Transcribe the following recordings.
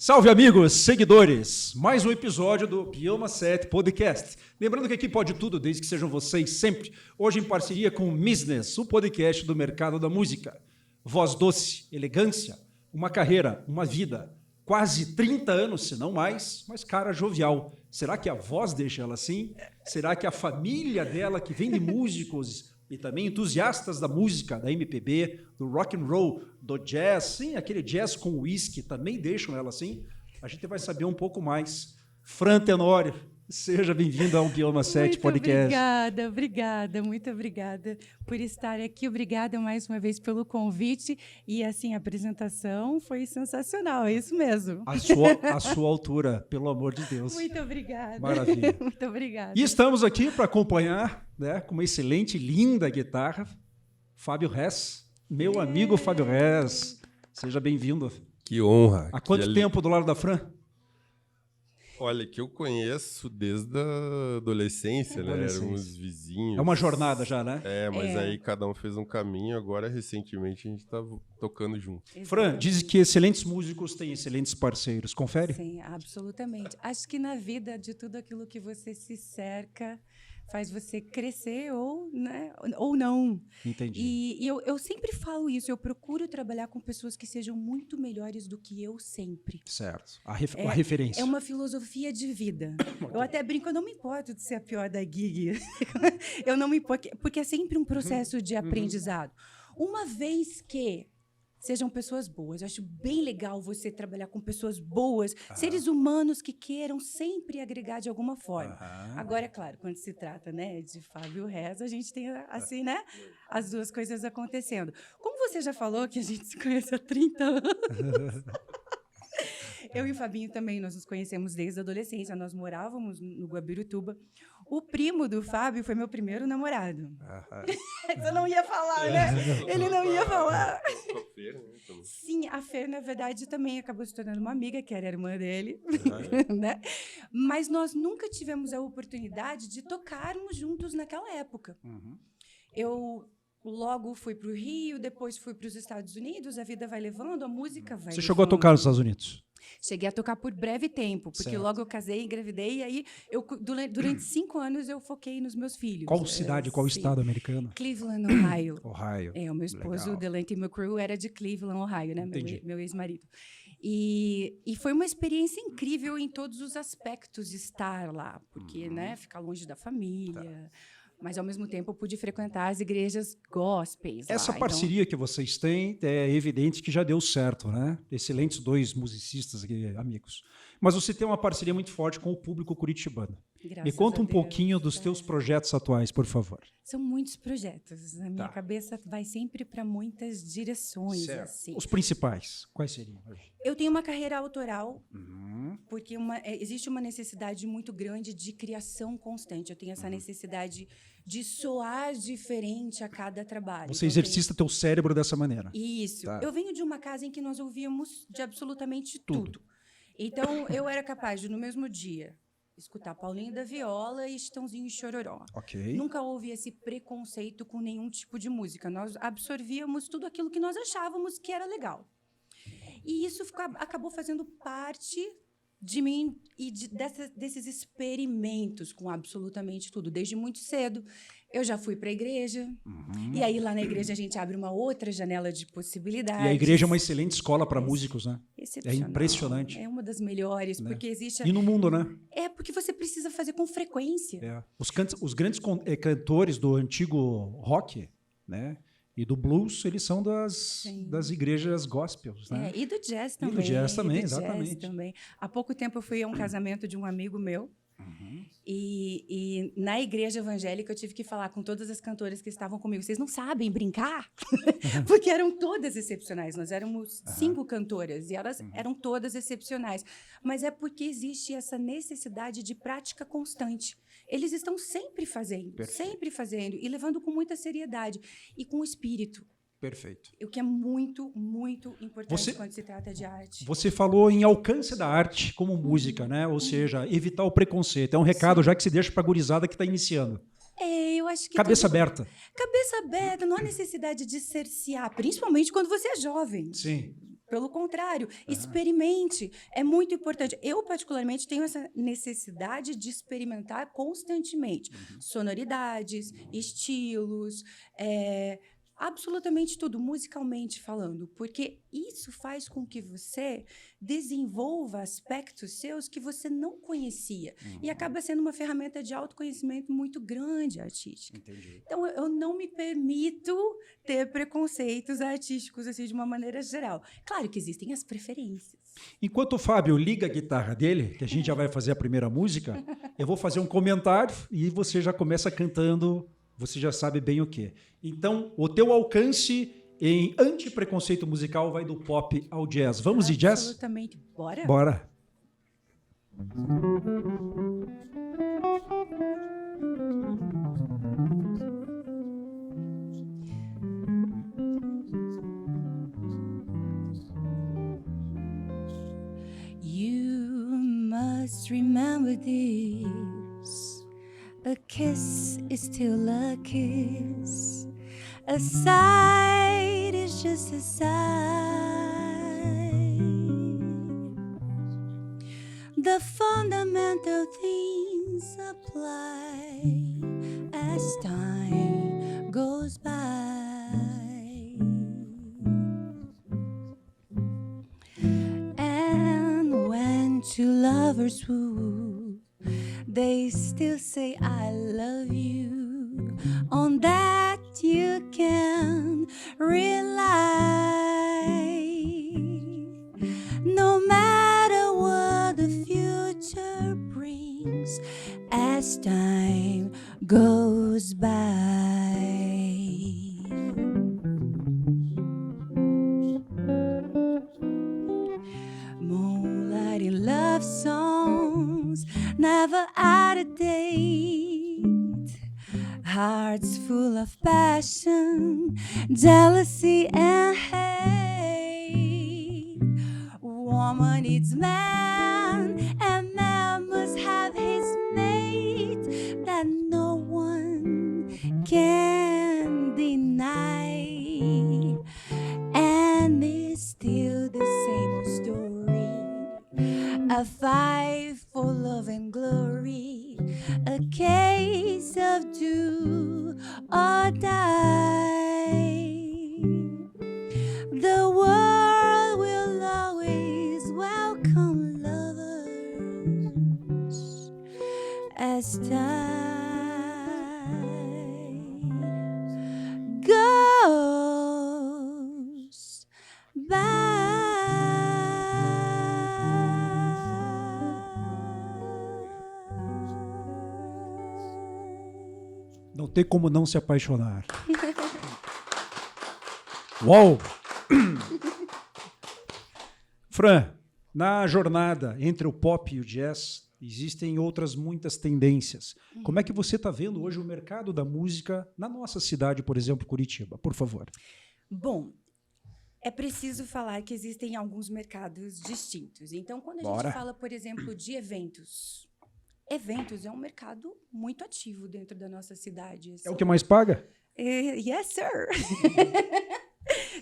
Salve, amigos, seguidores! Mais um episódio do Bioma 7 Podcast. Lembrando que aqui pode tudo, desde que sejam vocês sempre. Hoje em parceria com o Business, o podcast do mercado da música. Voz doce, elegância, uma carreira, uma vida. Quase 30 anos, se não mais, mas cara jovial. Será que a voz deixa ela assim? Será que a família dela, que vem de músicos e também entusiastas da música, da MPB, do rock and roll, do jazz, sim, aquele jazz com whisky, também deixam ela assim? A gente vai saber um pouco mais. Fran Tenório, seja bem-vindo ao Bioma 7 Podcast. Muito obrigada por estar aqui. Obrigada mais uma vez pelo convite. E, assim, a apresentação foi sensacional, é isso mesmo. A sua altura, pelo amor de Deus. Muito obrigada. Maravilha. Muito obrigada. E estamos aqui para acompanhar, né, com uma excelente, linda guitarra, Fábio Rez, meu amigo Fábio Rez. Seja bem-vindo. Que honra. Há quanto tempo do lado da Fran? Olha, que eu conheço desde a adolescência, né? Éramos vizinhos. É uma jornada já, né? Mas aí cada um fez um caminho, agora recentemente a gente tá tocando junto. Fran, diz que excelentes músicos têm excelentes parceiros. Confere? Sim, absolutamente. Acho que na vida, de tudo aquilo que você se cerca, faz você crescer ou, né, ou não. Entendi. E eu sempre falo isso, eu procuro trabalhar com pessoas que sejam muito melhores do que eu sempre. Certo. A referência. É uma filosofia de vida. Eu até brinco, eu não me importo de ser a pior da gig. Eu não me importo, porque é sempre um processo de aprendizado. Uma vez que sejam pessoas boas. Eu acho bem legal você trabalhar com pessoas boas, seres humanos que queiram sempre agregar de alguma forma. Agora, é claro, quando se trata, né, de Fábio Rez, a gente tem, assim, né, as duas coisas acontecendo. Como você já falou que a gente se conhece há 30 anos... Eu e o Fabinho também, nós nos conhecemos desde a adolescência. Nós morávamos no Guabirutuba. O primo do Fábio foi meu primeiro namorado. Você não ia falar, né? Ele não ia falar. Sim, a Fer, na verdade, também acabou se tornando uma amiga, que era a irmã dele. Né? Mas nós nunca tivemos a oportunidade de tocarmos juntos naquela época. Eu... Logo fui para o Rio, depois fui para os Estados Unidos, a vida vai levando, a música vai levando. Você chegou a tocar nos Estados Unidos? Cheguei a tocar por breve tempo, porque certo. Logo eu casei, engravidei, e aí durante 5 anos eu foquei nos meus filhos. Qual cidade, qual estado americano? Cleveland, Ohio. Ohio. O meu esposo, Legal. Delante McCrew, era de Cleveland, Ohio, né? Entendi. Meu ex-marido. E foi uma experiência incrível em todos os aspectos de estar lá, porque, né, ficar longe da família... Mas, ao mesmo tempo, eu pude frequentar as igrejas gospels. Essa parceria que vocês têm, é evidente que já deu certo, né? Excelentes dois musicistas aqui, amigos. Mas você tem uma parceria muito forte com o público curitibano. Me conta um pouquinho dos teus projetos atuais, por favor. São muitos projetos. A minha cabeça vai sempre para muitas direções. Assim. Os principais, quais seriam? Eu tenho uma carreira autoral, porque existe uma necessidade muito grande de criação constante. Eu tenho essa necessidade de soar diferente a cada trabalho. Você exercita teu cérebro dessa maneira. Isso. Eu venho de uma casa em que nós ouvíamos de absolutamente tudo. Então, eu era capaz de, no mesmo dia, escutar Paulinho da Viola e Chitãozinho e Chororó. Ok. Nunca houve esse preconceito com nenhum tipo de música. Nós absorvíamos tudo aquilo que nós achávamos que era legal. E isso acabou fazendo parte de mim e desses experimentos com absolutamente tudo. Desde muito cedo, eu já fui para a igreja. E aí, lá na igreja, a gente abre uma outra janela de possibilidades. E a igreja é uma excelente escola para músicos, né? É impressionante. É uma das melhores, né? Porque existe... E no mundo, né? É, porque você precisa fazer com frequência. Os grandes cantores do antigo rock, né? E do blues, eles são das igrejas gospels, né? E do jazz também. E do jazz também, exatamente. Jazz também. Há pouco tempo eu fui a um casamento de um amigo meu. E na igreja evangélica eu tive que falar com todas as cantoras que estavam comigo. Vocês não sabem brincar? Porque eram todas excepcionais. Nós éramos 5 cantoras e elas eram todas excepcionais. Mas é porque existe essa necessidade de prática constante. Eles estão sempre fazendo, e levando com muita seriedade e com espírito. Perfeito. O que é muito, muito importante quando se trata de arte. Você falou em alcance da arte como música, né? Ou seja, evitar o preconceito. É um recado já que se deixa para a gurizada que está iniciando. Eu acho que... Cabeça aberta. Cabeça aberta, não há necessidade de cercear, principalmente quando você é jovem. Sim. Pelo contrário, experimente. É muito importante. Eu, particularmente, tenho essa necessidade de experimentar constantemente sonoridades, estilos, absolutamente tudo, musicalmente falando, porque isso faz com que você desenvolva aspectos seus que você não conhecia e acaba sendo uma ferramenta de autoconhecimento muito grande artística. Entendi. Então, eu não me permito ter preconceitos artísticos assim de uma maneira geral. Claro que existem as preferências. Enquanto o Fábio liga a guitarra dele, que a gente já vai fazer a primeira música, eu vou fazer um comentário e você já começa cantando, você já sabe bem o quê. Então, o teu alcance em antipreconceito musical vai do pop ao jazz. Vamos de jazz? Absolutamente. Bora? Bora. You must remember this. A kiss is still a kiss. A sight is just a sight. The fundamental things apply as time goes by. And when two lovers woo, they still say I love you. On that you can rely. No matter what the future brings as time goes by. Moonlighting love songs, never out of date. Hearts full of passion, jealousy and hate. Woman needs man, and man must have his mate. That no one can deny. And it's still the same old story. A fight for love and glory. A case of do or die. The world will always welcome lovers as time goes by. Não tem como não se apaixonar. Uau! Fran, na jornada entre o pop e o jazz, existem outras muitas tendências. Como é que você está vendo hoje o mercado da música na nossa cidade, por exemplo, Curitiba? Por favor. Bom, é preciso falar que existem alguns mercados distintos. Então, quando a Bora. gente fala, por exemplo, de eventos, eventos é um mercado muito ativo dentro da nossa cidade. É o que mais paga? Yes, sir.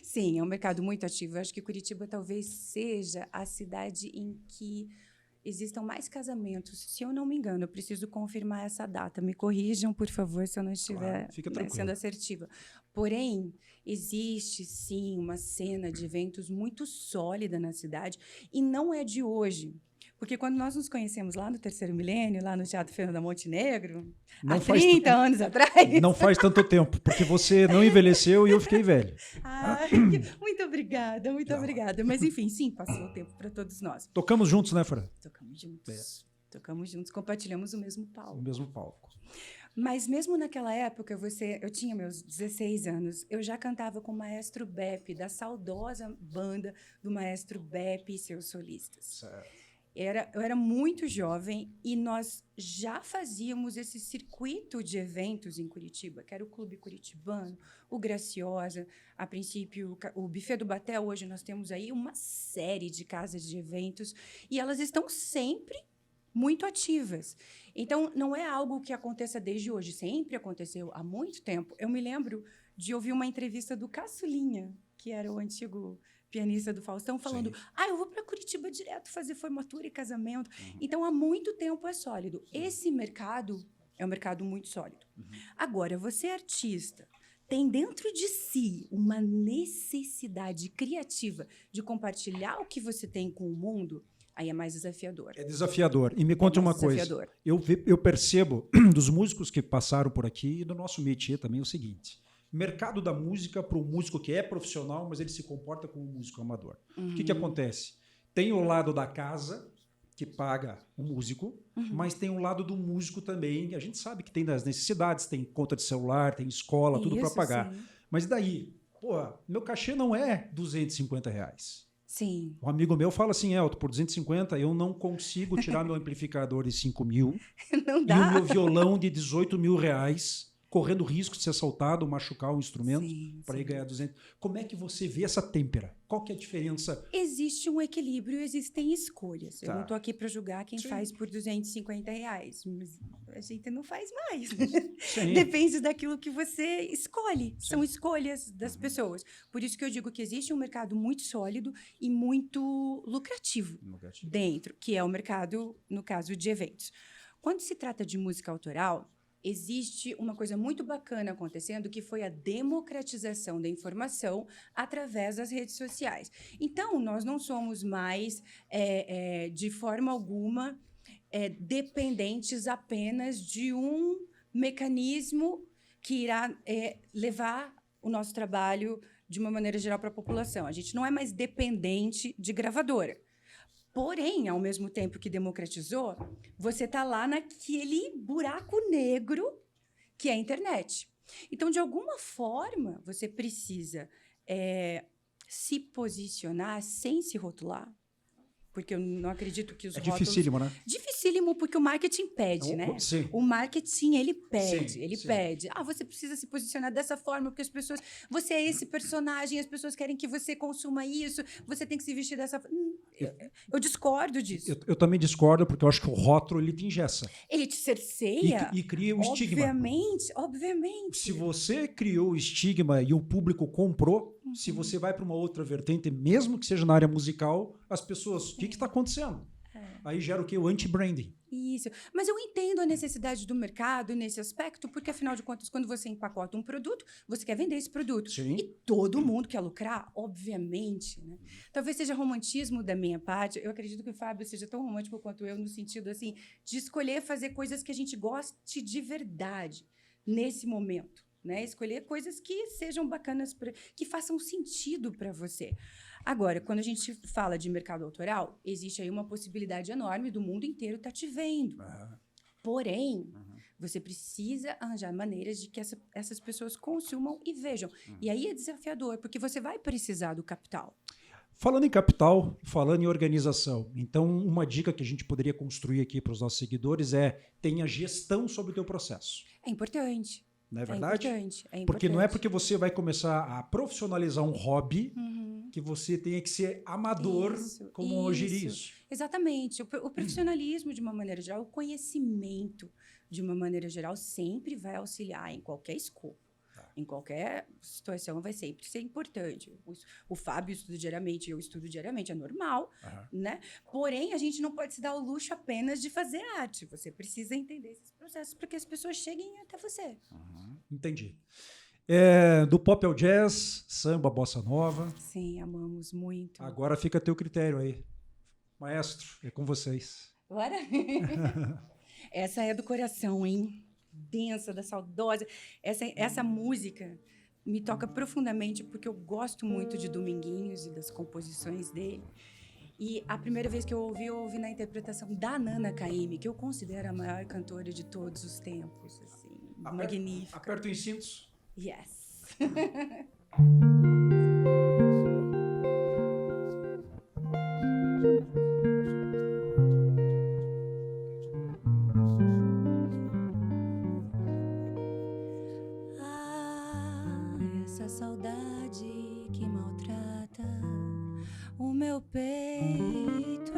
Sim, é um mercado muito ativo. Eu acho que Curitiba talvez seja a cidade em que existam mais casamentos. Se eu não me engano, eu preciso confirmar essa data. Me corrijam, por favor, se eu não estiver Claro, fica tranquilo. sendo assertiva. Porém, existe, sim, uma cena de eventos muito sólida na cidade e não é de hoje. Porque quando nós nos conhecemos lá no terceiro milênio, lá no Teatro Fernanda Montenegro, Não há faz 30 anos atrás... Não faz tanto tempo, porque você não envelheceu e eu fiquei velho. Ai, muito obrigada, muito obrigada. Mas, enfim, sim, passou o tempo para todos nós. Tocamos juntos, né, Fran? Tocamos juntos. Tocamos juntos, compartilhamos o mesmo No palco. mesmo palco. Mas mesmo naquela época, eu tinha meus 16 anos, eu já cantava com o Maestro Beppe, da saudosa banda do Maestro Beppe e seus solistas. Certo. Eu era muito jovem e nós já fazíamos esse circuito de eventos em Curitiba, que era o Clube Curitibano, o Graciosa, a princípio o Buffet do Batel. Hoje nós temos aí uma série de casas de eventos e elas estão sempre muito ativas. Então, não é algo que aconteça desde hoje, sempre aconteceu há muito tempo. Eu me lembro de ouvir uma entrevista do Caçulinha, que era o antigo pianista do Faustão, falando, Sim. eu vou para Curitiba direto fazer formatura e casamento. Então, há muito tempo é sólido. Esse mercado é um mercado muito sólido. Agora, você é artista, tem dentro de si uma necessidade criativa de compartilhar o que você tem com o mundo, aí é mais desafiador. É desafiador. E me conte uma coisa. Eu percebo dos músicos que passaram por aqui e do nosso métier também o seguinte. Mercado da música para o músico que é profissional, mas ele se comporta como um músico amador. O que acontece? Tem o lado da casa, que paga o músico, mas tem o lado do músico também. A gente sabe que tem das necessidades, tem conta de celular, tem escola, tudo para pagar. Sim. Mas daí, meu cachê não é R$250. Sim. Um amigo meu fala assim, Elton, por 250 eu não consigo tirar meu amplificador de 5 mil Não e dá. o meu violão de 18 mil reais, correndo risco de ser assaltado, machucar o instrumento para ir ganhar 200. Como é que você vê essa têmpera? Qual que é a diferença? Existe um equilíbrio, existem escolhas. Tá. Eu não estou aqui para julgar quem faz por R$250, mas a gente não faz mais. Sim. Depende daquilo que você escolhe. Sim. São escolhas das pessoas. Por isso que eu digo que existe um mercado muito sólido e muito lucrativo dentro, que é o mercado, no caso, de eventos. Quando se trata de música autoral, existe uma coisa muito bacana acontecendo, que foi a democratização da informação através das redes sociais. Então, nós não somos mais, de forma alguma, dependentes apenas de um mecanismo que irá levar o nosso trabalho, de uma maneira geral, para a população. A gente não é mais dependente de gravadora. Porém, ao mesmo tempo que democratizou, você está lá naquele buraco negro que é a internet. Então, de alguma forma, você precisa se posicionar sem se rotular, porque eu não acredito que os rótulos... É dificílimo, né? Dificílimo, porque o marketing pede, né? Sim. O marketing, ele pede, Sim. pede. Você precisa se posicionar dessa forma, porque as pessoas... Você é esse personagem, as pessoas querem que você consuma isso, você tem que se vestir dessa forma. Eu discordo disso. Eu também discordo, porque eu acho que o rótulo, ele te engessa. Ele te cerceia. E cria um estigma. Obviamente. Se você criou o estigma e o público comprou, se você vai para uma outra vertente, mesmo que seja na área musical, as pessoas, o que está acontecendo? Aí gera o quê? O anti-branding. Isso. Mas eu entendo a necessidade do mercado nesse aspecto, porque, afinal de contas, quando você empacota um produto, você quer vender esse produto. Sim. E todo mundo quer lucrar, obviamente. Né? Talvez seja romantismo da minha parte. Eu acredito que o Fábio seja tão romântico quanto eu, no sentido assim, de escolher fazer coisas que a gente goste de verdade nesse momento. Né? Escolher coisas que sejam bacanas, que façam sentido para você. Agora, quando a gente fala de mercado autoral, existe aí uma possibilidade enorme do mundo inteiro estar te vendo. Porém, você precisa arranjar maneiras de que essas pessoas consumam e vejam. E aí é desafiador, porque você vai precisar do capital. Falando em capital, falando em organização, então uma dica que a gente poderia construir aqui para os nossos seguidores é: tenha gestão sobre o teu processo. É importante. Não é verdade? É importante. Porque não é porque você vai começar a profissionalizar um hobby que você tenha que ser amador como gerir isso. Exatamente. O profissionalismo, de uma maneira geral, o conhecimento, de uma maneira geral, sempre vai auxiliar em qualquer escopo. Em qualquer situação vai sempre ser importante. O Fábio estuda diariamente, eu estudo diariamente, é normal, né? Porém, a gente não pode se dar o luxo apenas de fazer arte. Você precisa entender esses processos para que as pessoas cheguem até você. Entendi. Do pop ao jazz, samba, bossa nova. Sim, amamos muito. Agora fica a teu critério aí. Maestro, é com vocês. Bora? Essa é do coração, hein? Densa, da saudosa. Essa música me toca profundamente, porque eu gosto muito de Dominguinhos e das composições dele. E a primeira vez que eu ouvi na interpretação da Nana Caymmi, que eu considero a maior cantora de todos os tempos. Assim, magnífica. Aperta os cintos. Yes. Essa saudade que maltrata o meu peito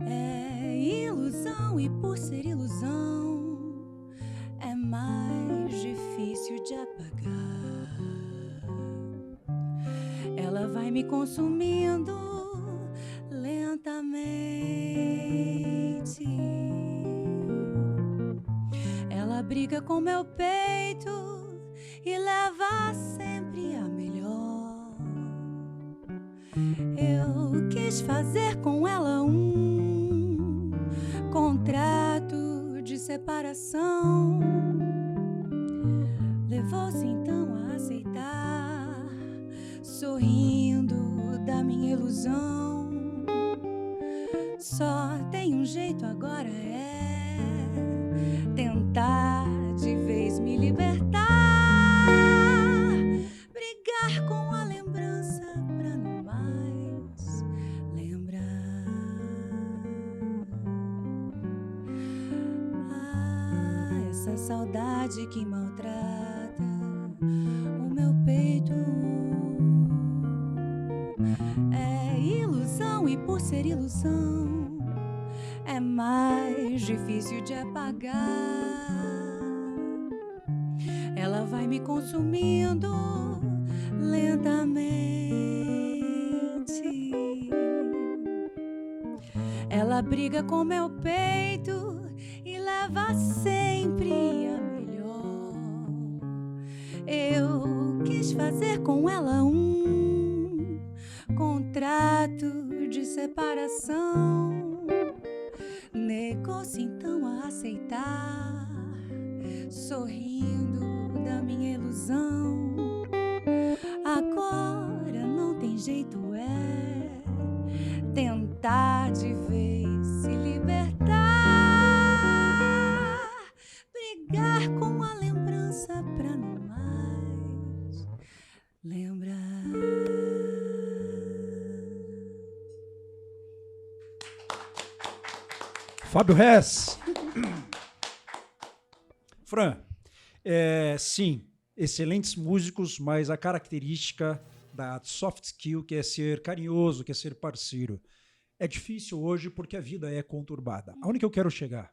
é ilusão, e por ser ilusão é mais difícil de apagar. me consumindo lentamente. Ela briga com meu peito e leva sempre a melhor. Eu quis fazer com ela um contrato de separação. Levou-se então a aceitar, sorrindo da minha ilusão. Só tem um jeito agora, é tentar de vez me libertar, brigar com a lembrança pra não mais lembrar. Essa saudade que maltrata o meu peito é ilusão, e por ser ilusão é mais difícil de apagar. Ela vai me consumindo lentamente. Ela briga com meu peito e leva sempre a melhor. Eu quis fazer com ela um contrato de separação. Negou-se então a aceitar, sorrindo da minha ilusão. Agora não tem jeito, é tentar de vez se libertar, brigar com a lembrança pra não mais lembrar. Fábio Rez. Fran, sim, excelentes músicos, mas a característica da soft skill, que é ser carinhoso, que é ser parceiro, é difícil hoje porque a vida é conturbada. Aonde que eu quero chegar?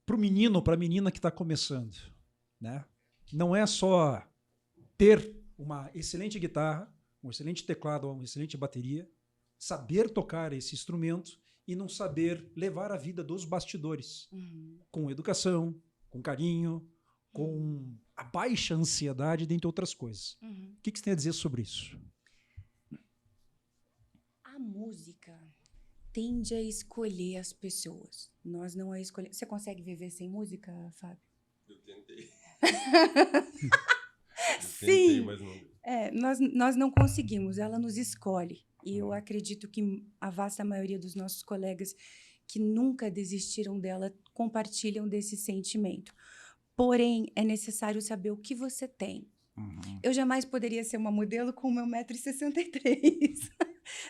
Para o menino, para a menina que está começando, né? Não é só ter uma excelente guitarra, um excelente teclado, uma excelente bateria, saber tocar esse instrumento e não saber levar a vida dos bastidores, com educação, com carinho, com a baixa ansiedade, dentre outras coisas. O que você tem a dizer sobre isso? A música tende a escolher as pessoas. Nós não a escolhemos. Você consegue viver sem música, Fábio? Eu tentei. Sim. Mas não. Nós não conseguimos. Ela nos escolhe. E eu acredito que a vasta maioria dos nossos colegas que nunca desistiram dela compartilham desse sentimento. Porém, é necessário saber o que você tem. Eu jamais poderia ser uma modelo com o meu 1,63 m.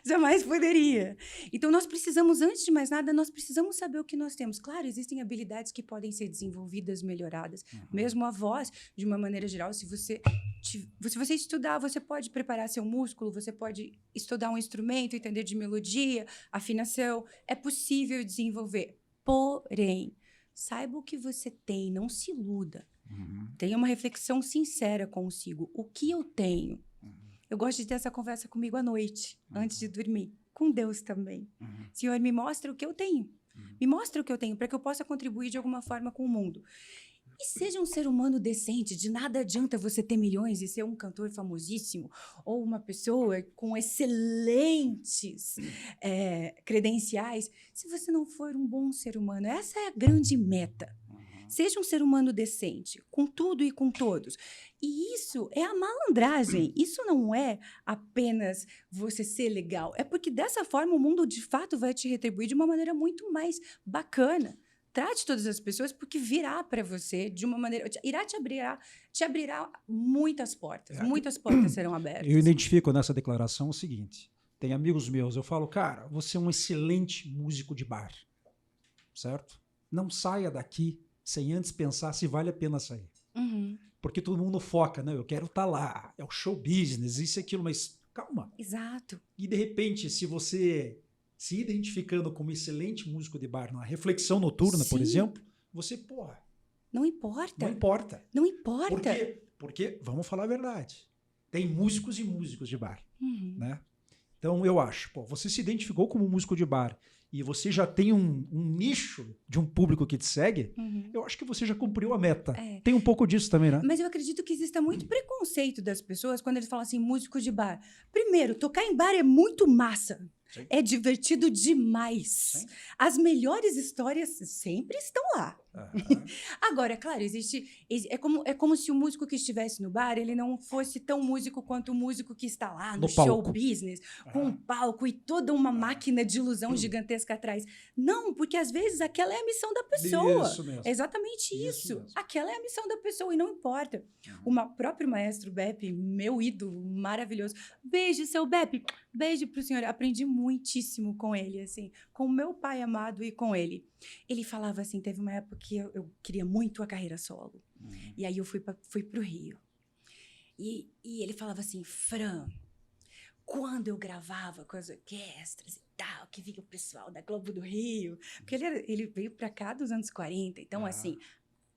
Jamais poderia. Então, nós precisamos, antes de mais nada, nós precisamos saber o que nós temos. Claro, existem habilidades que podem ser desenvolvidas, melhoradas. Mesmo a voz, de uma maneira geral, se você estudar, você pode preparar seu músculo, você pode estudar um instrumento, entender de melodia, afinação. É possível desenvolver. Porém, saiba o que você tem, não se iluda. Tenha uma reflexão sincera consigo. O que eu tenho? Eu gosto de ter essa conversa comigo à noite, antes de dormir. Com Deus também. Senhor, me mostra o que eu tenho. Me mostra o que eu tenho, para que eu possa contribuir de alguma forma com o mundo. E seja um ser humano decente. De nada adianta você ter milhões e ser um cantor famosíssimo ou uma pessoa com excelentes credenciais se você não for um bom ser humano. Essa é a grande meta. Seja um ser humano decente, com tudo e com todos. E isso é a malandragem. Isso não é apenas você ser legal. É porque dessa forma o mundo, de fato, vai te retribuir de uma maneira muito mais bacana. Trate todas as pessoas porque virá para você de uma maneira... te abrirá muitas portas. Muitas portas serão abertas. Eu identifico nessa declaração o seguinte. Tem amigos meus, eu falo, cara, você é um excelente músico de bar. Certo? Não saia daqui sem antes pensar se vale a pena sair. Porque todo mundo foca, né? Eu quero estar lá, é o show business, isso e aquilo, mas calma. Exato. E de repente, se você se identificando como excelente músico de bar, numa reflexão noturna, por exemplo, você, porra... Não importa. Não importa. Não importa. Porque, vamos falar a verdade, tem músicos e músicos de bar, né? Então, eu acho, pô, você se identificou como músico de bar e você já tem um nicho de um público que te segue, eu acho que você já cumpriu a meta. Tem um pouco disso também, né? Mas eu acredito que exista muito preconceito das pessoas quando eles falam assim, músico de bar. Primeiro, tocar em bar é muito massa. Sim. É divertido demais. Sim. As melhores histórias sempre estão lá. Agora, claro, é como se o músico que estivesse no bar, ele não fosse tão músico quanto o músico que está lá no show business, com um palco e toda uma máquina de ilusão gigantesca atrás. Não, porque às vezes aquela é a missão da pessoa. Isso mesmo. É exatamente isso. Mesmo. Aquela é a missão da pessoa e não importa. O próprio maestro Beppe, meu ídolo maravilhoso. Beijo, seu Beppe. Beijo pro senhor. Aprendi muitíssimo com ele, assim, com o meu pai amado e com ele. Ele falava assim, teve uma época que eu queria muito a carreira solo. E aí eu fui pro Rio. E ele falava assim, Fran, quando eu gravava com as orquestras e tal, que vinha o pessoal da Globo do Rio, porque ele veio pra cá dos anos 40, então assim,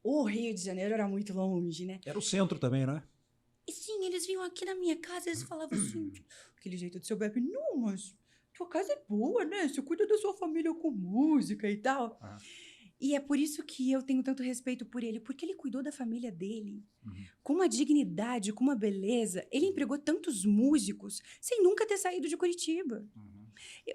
o Rio de Janeiro era muito longe, né? Era o centro também, né? E sim, eles vinham aqui na minha casa, eles falavam assim, aquele jeito do seu Beppe, não, mas tua casa é boa, né? Você cuida da sua família com música e tal. E é por isso que eu tenho tanto respeito por ele, porque ele cuidou da família dele com uma dignidade, com uma beleza. Ele empregou tantos músicos sem nunca ter saído de Curitiba.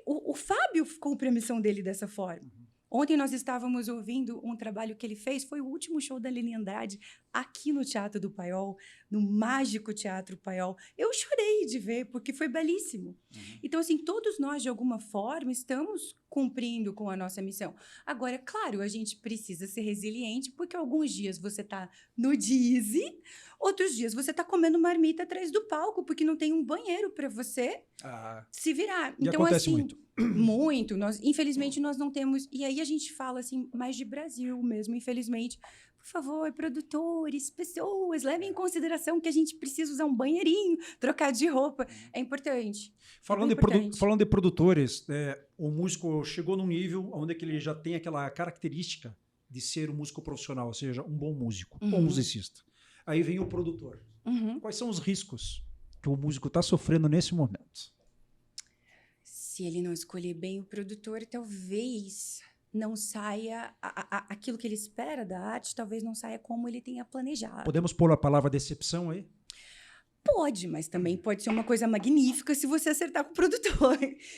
O Fábio cumpre a missão dele dessa forma. Ontem nós estávamos ouvindo um trabalho que ele fez, foi o último show da Lili Andrade aqui no Teatro do Paiol, no mágico Teatro Paiol. Eu chorei de ver, porque foi belíssimo. Então, assim, todos nós, de alguma forma, estamos cumprindo com a nossa missão. Agora, claro, a gente precisa ser resiliente, porque alguns dias você está no Dizzy, outros dias você está comendo marmita atrás do palco, porque não tem um banheiro para você se virar. E então, acontece assim, muito. Muito. Infelizmente, nós não temos... E aí a gente fala, assim, mais de Brasil mesmo, infelizmente. Por favor, produtores, pessoas, levem em consideração que a gente precisa usar um banheirinho, trocar de roupa. É importante. Falando de produtores, o músico chegou num nível onde que ele já tem aquela característica de ser um músico profissional, ou seja, um bom músico, um bom musicista. Aí vem o produtor. Quais são os riscos que o músico está sofrendo nesse momento? Se ele não escolher bem o produtor, talvez não saia aquilo que ele espera da arte, talvez não saia como ele tenha planejado. Podemos pôr a palavra decepção aí? Pode, mas também pode ser uma coisa magnífica se você acertar com o produtor.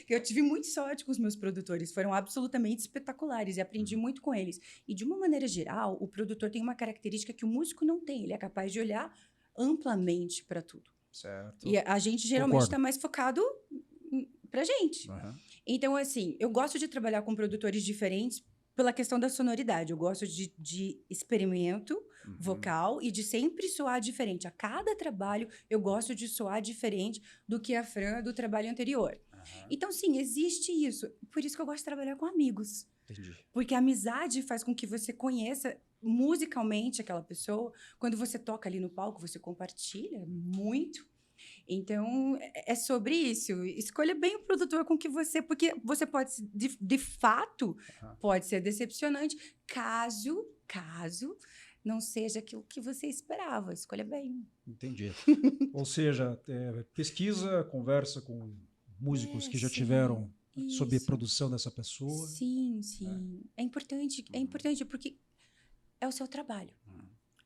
Eu tive muita sorte com os meus produtores, foram absolutamente espetaculares e aprendi muito com eles. E de uma maneira geral, o produtor tem uma característica que o músico não tem, ele é capaz de olhar amplamente para tudo. Certo. E a gente geralmente está mais focado pra gente. Então, assim, eu gosto de trabalhar com produtores diferentes pela questão da sonoridade. Eu gosto de experimento vocal e de sempre soar diferente. A cada trabalho, eu gosto de soar diferente do que a Fran do trabalho anterior. Então, sim, existe isso. Por isso que eu gosto de trabalhar com amigos. Entendi. Porque a amizade faz com que você conheça musicalmente aquela pessoa. Quando você toca ali no palco, você compartilha muito. Então, é sobre isso. Escolha bem o produtor com que você... Porque você pode, de fato, pode ser decepcionante caso não seja aquilo que você esperava. Escolha bem. Entendi. Ou seja, pesquisa, conversa com músicos que já tiveram sob a produção dessa pessoa. Sim. É importante porque é o seu trabalho.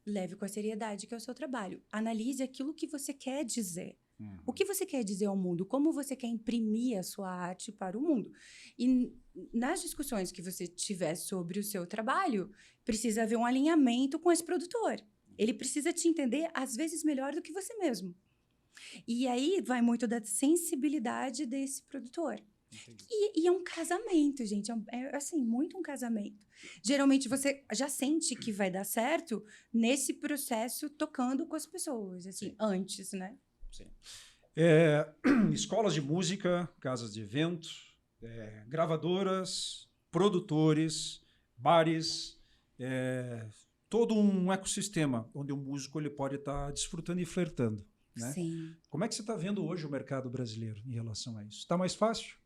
Leve com a seriedade que é o seu trabalho. Analise aquilo que você quer dizer. O que você quer dizer ao mundo? Como você quer imprimir a sua arte para o mundo? E nas discussões que você tiver sobre o seu trabalho, precisa haver um alinhamento com esse produtor. Ele precisa te entender, às vezes, melhor do que você mesmo. E aí vai muito da sensibilidade desse produtor. E é um casamento, gente. É assim, muito um casamento. Geralmente você já sente que vai dar certo nesse processo tocando com as pessoas, assim, antes, né? Sim. Escolas de música, casas de evento, gravadoras, produtores, bares, todo um ecossistema onde o músico ele pode estar desfrutando e flertando. Né? Sim. Como é que você está vendo hoje o mercado brasileiro em relação a isso? Está mais fácil?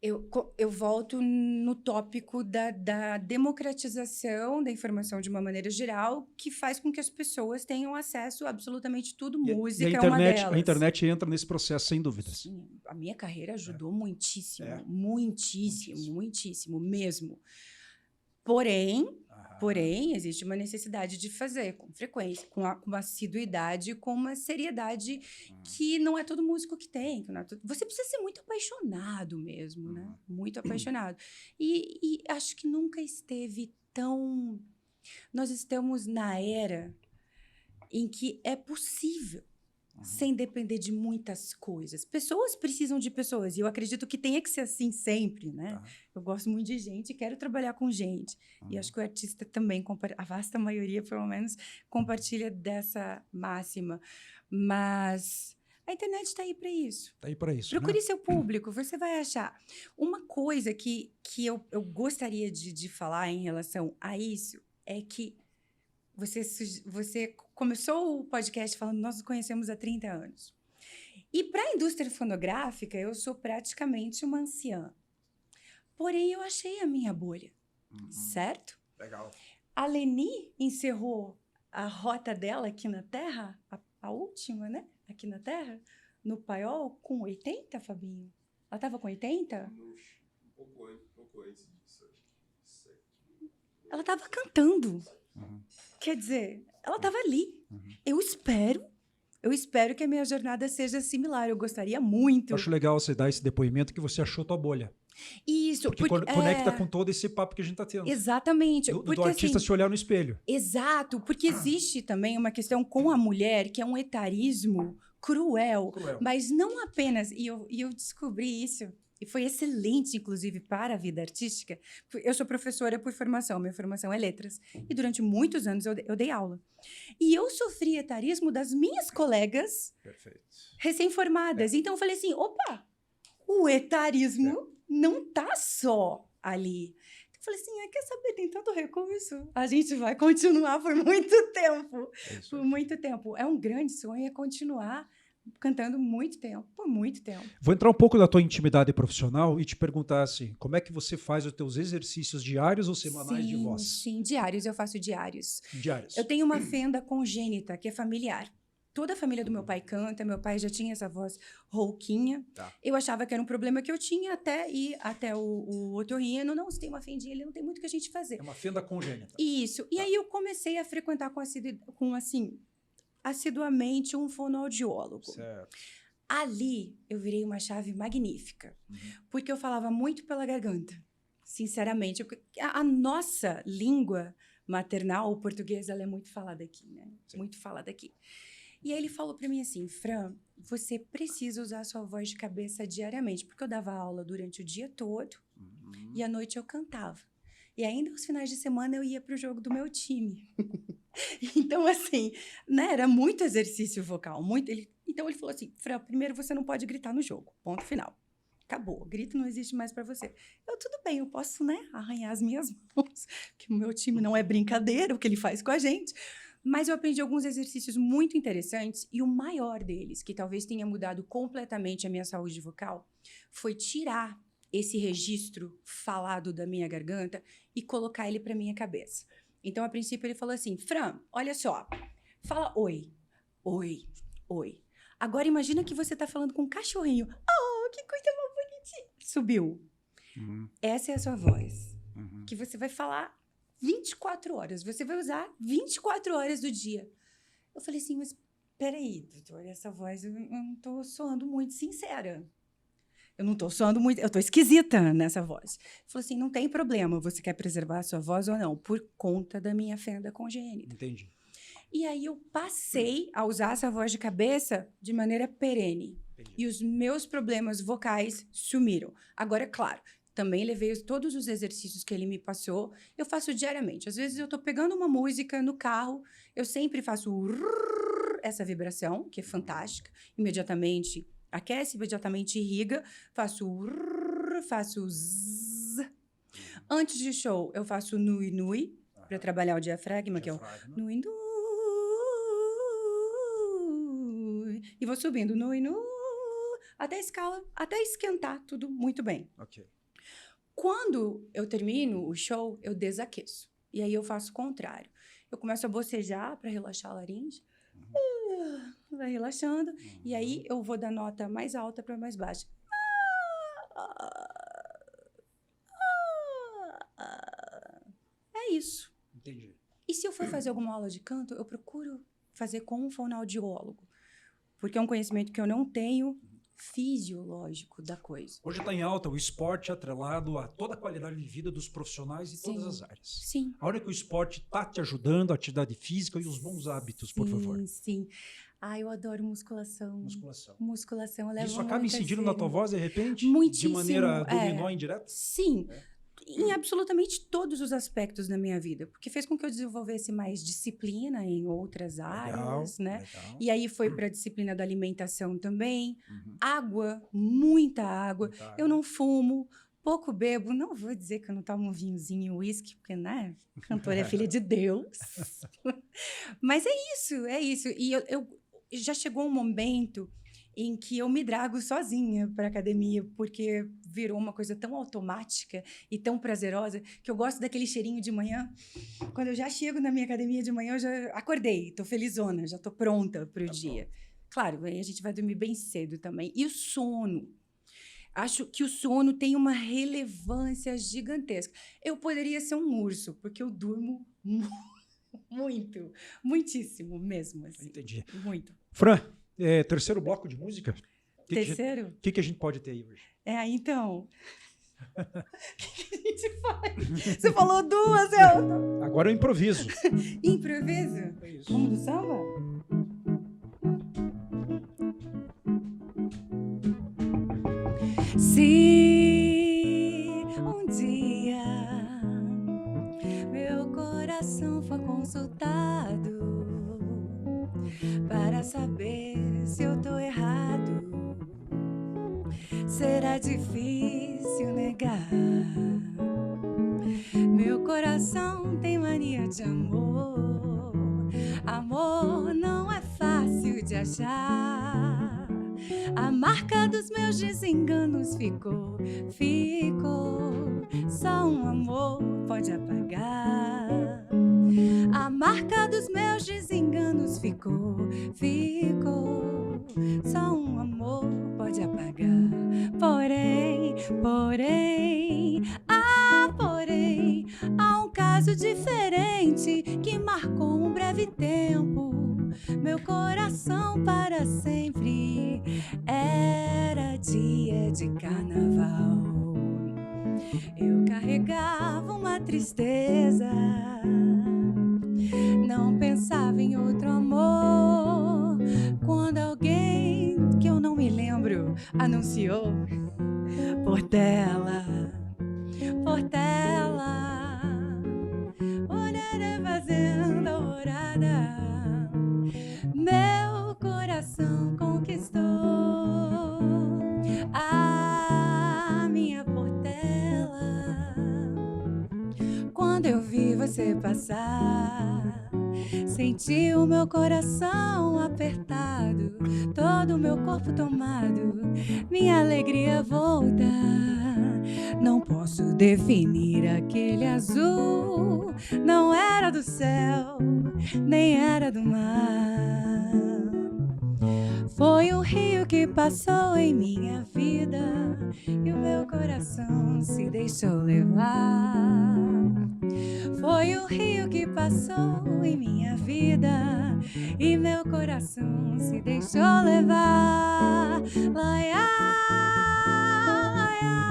Eu volto no tópico da democratização da informação de uma maneira geral, que faz com que as pessoas tenham acesso a absolutamente tudo. Música é uma delas. A internet entra nesse processo, sem dúvidas. Sim, a minha carreira ajudou muitíssimo, muitíssimo mesmo. Porém, existe uma necessidade de fazer com frequência, com uma assiduidade, com uma seriedade que não é todo músico que tem. Que não é você precisa ser muito apaixonado mesmo, né? Muito apaixonado. E acho que nunca esteve tão... Nós estamos na era em que é possível, sem depender de muitas coisas. Pessoas precisam de pessoas, e eu acredito que tenha que ser assim sempre, né? Eu gosto muito de gente e quero trabalhar com gente. E acho que o artista também, a vasta maioria, pelo menos, compartilha dessa máxima. Mas a internet está aí para isso. Está aí para isso. Procure seu público, você vai achar. Uma coisa que eu gostaria de falar em relação a isso é que você começou o podcast falando nós nos conhecemos há 30 anos. E para a indústria fonográfica, eu sou praticamente uma anciã. Porém, eu achei a minha bolha, certo? Legal. A Leni encerrou a rota dela aqui na Terra, a última, né? Aqui na Terra, no Paiol, com 80, Fabinho? Ela estava com 80? Um pouco antes disso. Ela estava cantando. Quer dizer, ela estava ali. Eu espero que a minha jornada seja similar. Eu gostaria muito. Eu acho legal você dar esse depoimento que você achou tua bolha. Isso. Porque conecta com todo esse papo que a gente está tendo. Exatamente. Do artista se olhar no espelho. Exato. Porque existe também uma questão com a mulher, que é um etarismo cruel. Mas não apenas... E eu descobri isso. E foi excelente, inclusive, para a vida artística. Eu sou professora por formação, minha formação é letras. E durante muitos anos eu dei aula. E eu sofri etarismo das minhas colegas recém-formadas. Então eu falei assim, opa, o etarismo não está só ali. Eu falei assim, quer saber, tem tanto recurso, a gente vai continuar por muito tempo. Por muito tempo. É um grande sonho continuar cantando por muito tempo. Vou entrar um pouco na tua intimidade profissional e te perguntar assim, como é que você faz os teus exercícios diários ou semanais de voz? Sim, diários, eu faço diários. Diários. Eu tenho uma fenda congênita, que é familiar. Toda a família do meu pai canta, meu pai já tinha essa voz rouquinha. Eu achava que era um problema que eu tinha até ir até o otorrino. Não, se tem uma fendinha ali, não tem muito o que a gente fazer. É uma fenda congênita. Isso. E aí eu comecei a frequentar assiduamente um fonoaudiólogo. Certo. Ali eu virei uma chave magnífica, porque eu falava muito pela garganta, sinceramente. A nossa língua maternal, o português, ela é muito falada aqui, né? Sim. Muito falada aqui. E aí ele falou para mim assim, Fran, você precisa usar a sua voz de cabeça diariamente, porque eu dava aula durante o dia todo e à noite eu cantava. E ainda aos finais de semana eu ia para o jogo do meu time. Então, assim, né, era muito exercício vocal. Então, ele falou assim, Fran, primeiro você não pode gritar no jogo. Ponto final. Acabou. O grito não existe mais para você. Tudo bem, eu posso, né, arranhar as minhas mãos, que o meu time não é brincadeira, o que ele faz com a gente. Mas eu aprendi alguns exercícios muito interessantes e o maior deles, que talvez tenha mudado completamente a minha saúde vocal, foi tirar esse registro falado da minha garganta e colocar ele para minha cabeça. Então, a princípio, ele falou assim, Fran, olha só, fala oi, oi, oi. Agora, imagina que você está falando com um cachorrinho. Oh, que coisa mais bonitinha. Subiu. Essa é a sua voz, que você vai falar 24 horas. Você vai usar 24 horas do dia. Eu falei assim, mas peraí, doutor, essa voz eu não estou soando muito sincera. Eu não estou soando muito, eu estou esquisita nessa voz. Ele falou assim, não tem problema, você quer preservar a sua voz ou não? Por conta da minha fenda congênita. Entendi. E aí eu passei a usar essa voz de cabeça de maneira perene. E os meus problemas vocais sumiram. Agora, é claro, também levei todos os exercícios que ele me passou, eu faço diariamente. Às vezes eu estou pegando uma música no carro, eu sempre faço essa vibração, que é fantástica, imediatamente aquece, imediatamente irriga, faço zzz. Antes de show, eu faço nui-nui, para trabalhar o diafragma, que é o nui-nui. E vou subindo nui-nui, até a escala, até esquentar tudo muito bem. Ok. Quando eu termino o show, eu desaqueço. E aí eu faço o contrário. Eu começo a bocejar para relaxar a laringe. Vai relaxando. E aí eu vou da nota mais alta para mais baixa. É isso. Entendi. E se eu for fazer alguma aula de canto, eu procuro fazer com um fonoaudiólogo. Porque é um conhecimento que eu não tenho fisiológico da coisa. Hoje está em alta o esporte atrelado a toda a qualidade de vida dos profissionais de todas as áreas. Sim. A hora que o esporte está te ajudando, a atividade física e os bons hábitos, por favor. Sim. Eu adoro musculação. Musculação. Eu levo Isso acaba muito a incidindo na sério. tua voz, de repente? Muitíssimo, De maneira dominó indireta? Sim. Em absolutamente todos os aspectos da minha vida. Porque fez com que eu desenvolvesse mais disciplina em outras áreas, né? Legal. E aí foi para a disciplina da alimentação também. Água, muita água. Eu não fumo, pouco bebo. Não vou dizer que eu não tomo um vinhozinho e uísque, porque, né? Cantora é filha de Deus. Mas é isso. E eu já chegou um momento em que eu me drago sozinha para a academia, porque virou uma coisa tão automática e tão prazerosa, que eu gosto daquele cheirinho de manhã. Quando eu já chego na minha academia de manhã, eu já acordei, estou felizona, já estou pronta para o dia. Claro, aí a gente vai dormir bem cedo também. E o sono? Acho que o sono tem uma relevância gigantesca. Eu poderia ser um urso, porque eu durmo muito, muitíssimo mesmo. Assim. Entendi. Muito. Fran, terceiro bloco de música? Terceiro? O que a gente pode ter aí hoje? Então... O que a gente faz? Você falou duas, Elton. Agora eu improviso. Improviso? É isso. Vamos do samba? Se um dia meu coração for consultado para saber se eu tô errado, será difícil negar. Meu coração tem mania de amor. Amor não é fácil de achar. A marca dos meus desenganos ficou. Só um amor pode apagar. A marca dos meus desenganos ficou. Só um amor pode apagar. Porém, há um caso diferente que marcou um breve tempo. Meu coração para sempre. Era dia de carnaval. Eu carregava uma tristeza. Não pensava em outro amor. Quando alguém que eu não me lembro anunciou: Portela, olhar fazendo alvorada. Meu coração conquistou a minha Portela. Quando eu vi você passar, senti o meu coração apertado, todo o meu corpo tomado, minha alegria volta. Não posso definir aquele azul, não era do céu, nem era do mar. Foi um rio que passou em minha vida e o meu coração se deixou levar. Foi um rio que passou em minha vida e meu coração se deixou levar. Laiá, laiá,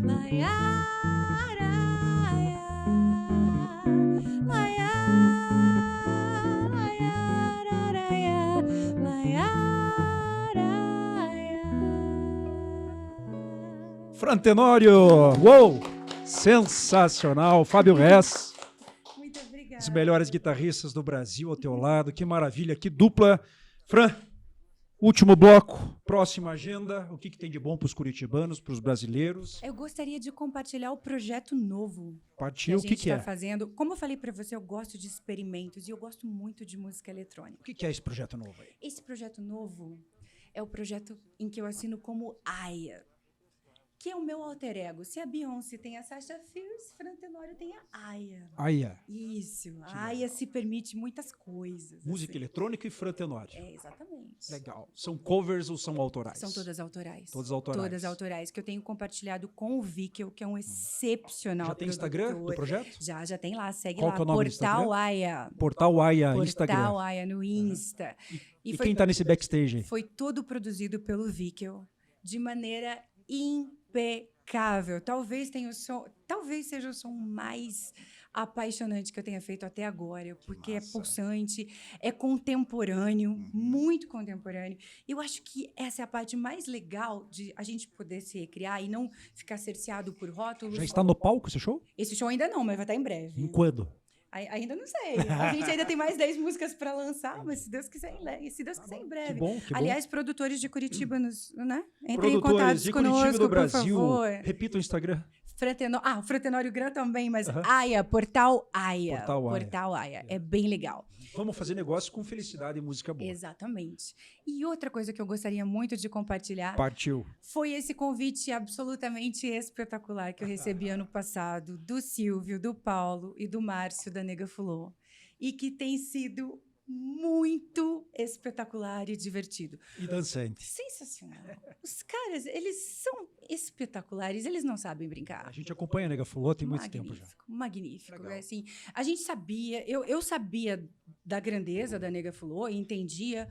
laiá, laiá, laiá, laiá, laiá, laiá. Fran Tenório! Uou! Sensacional! Fábio Rez. Muito obrigada. Os melhores guitarristas do Brasil ao teu lado. Que maravilha, que dupla. Fran, último bloco, próxima agenda. O que tem de bom para os curitibanos, para os brasileiros? Eu gostaria de compartilhar o projeto novo Partiu, que a gente o que é? está fazendo. Como eu falei para você, eu gosto de experimentos e eu gosto muito de música eletrônica. O que é esse projeto novo aí? Esse projeto novo é o projeto em que eu assino como AIA, que é o meu alter ego. Se a Beyoncé tem a Sasha Fierce, Fran Tenório tem a Aya. Aya. Isso, a Aya se permite muitas coisas. Música assim. eletrônica e Fran Tenório. Exatamente. Legal. São covers ou são autorais? São todas autorais. Todas autorais. Todas autorais, que eu tenho compartilhado com o Vickel, que é um excepcional Já tem produtor. Instagram do projeto? Já tem lá, segue Qual lá. que é o nome do Portal Instagram? Aya. Portal Aya, Portal Instagram. Aya no Insta. E quem tá nesse backstage aí? Foi todo produzido pelo Vickel de maneira impecável. Talvez seja o som mais apaixonante que eu tenha feito até agora, porque é pulsante, é contemporâneo, muito contemporâneo. Eu acho que essa é a parte mais legal de a gente poder se recriar e não ficar cerceado por rótulos. Já está no palco esse show? Esse show ainda não, mas vai estar em breve. Em quando? Ainda não sei. A gente ainda tem mais 10 músicas para lançar, mas se Deus quiser, em breve. Que bom, que bom. Aliás, produtores de Curitiba, né? Entrem em Produtores contato de conosco, Curitiba do por Brasil. favor. Repita o Instagram. O Fran Tenório Gran também, mas Aya, Portal Aya. Portal Aya. Portal Aya. É bem legal. Vamos fazer negócio com felicidade e música boa. Exatamente. E outra coisa que eu gostaria muito de compartilhar Partiu. foi esse convite absolutamente espetacular que eu recebi ano passado do Silvio, do Paulo e do Márcio da Nega Fulô. E que tem sido muito espetacular e divertido. E dançante. Sensacional. Os caras, eles são espetaculares, eles não sabem brincar. A gente acompanha a Nega Fulô tem muito tempo já. Magnífico. Legal. É assim, a gente sabia, eu sabia da grandeza da Nega Fulô e entendia.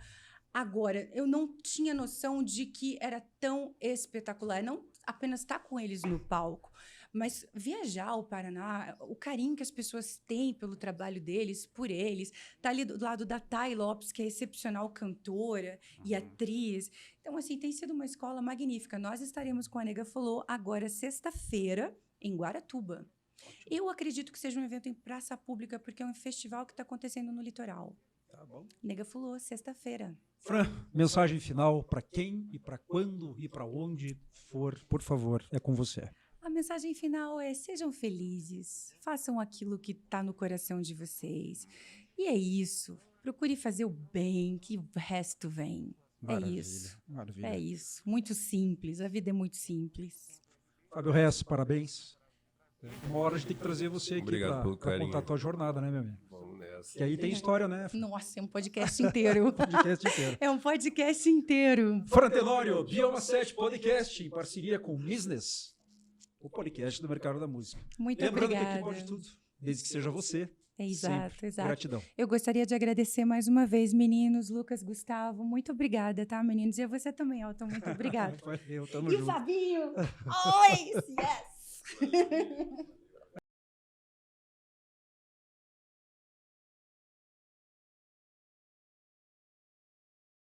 Agora, eu não tinha noção de que era tão espetacular. Não apenas estar com eles no palco, mas viajar ao Paraná, o carinho que as pessoas têm pelo trabalho deles, por eles. Tá ali do lado da Thay Lopes, que é excepcional cantora e atriz. Então, assim, tem sido uma escola magnífica. Nós estaremos com a Nega Fulô agora, sexta-feira, em Guaratuba. Eu acredito que seja um evento em praça pública, porque é um festival que está acontecendo no litoral. Tá bom. Nega Fulô, sexta-feira. Fran, mensagem final para quem e para quando e para onde for, por favor, é com você. A mensagem final é: sejam felizes, façam aquilo que está no coração de vocês. E é isso. Procure fazer o bem, que o resto vem. Maravilha, É isso. maravilha. É isso. Muito simples. A vida é muito simples. Fábio Rez, parabéns. Uma hora a gente tem que trazer você aqui Obrigado pelo para carinho. contar a tua jornada, né, meu amigo? Vamos nessa. Que aí tem história, né? Nossa, é um podcast inteiro. Podcast inteiro. É um podcast inteiro. Fran Tenório, Bioma 7 Podcast, em parceria com Business, o podcast do mercado da música. Muito Lembrando que obrigada. aqui pode tudo, desde que seja você. É exato, Sempre. exato. Gratidão. Eu gostaria de agradecer mais uma vez, meninos, Lucas, Gustavo. Muito obrigada, tá, meninos? E a você também, Elton. Muito obrigada. Valeu, tamo E o junto. Fabinho? Oi, yes!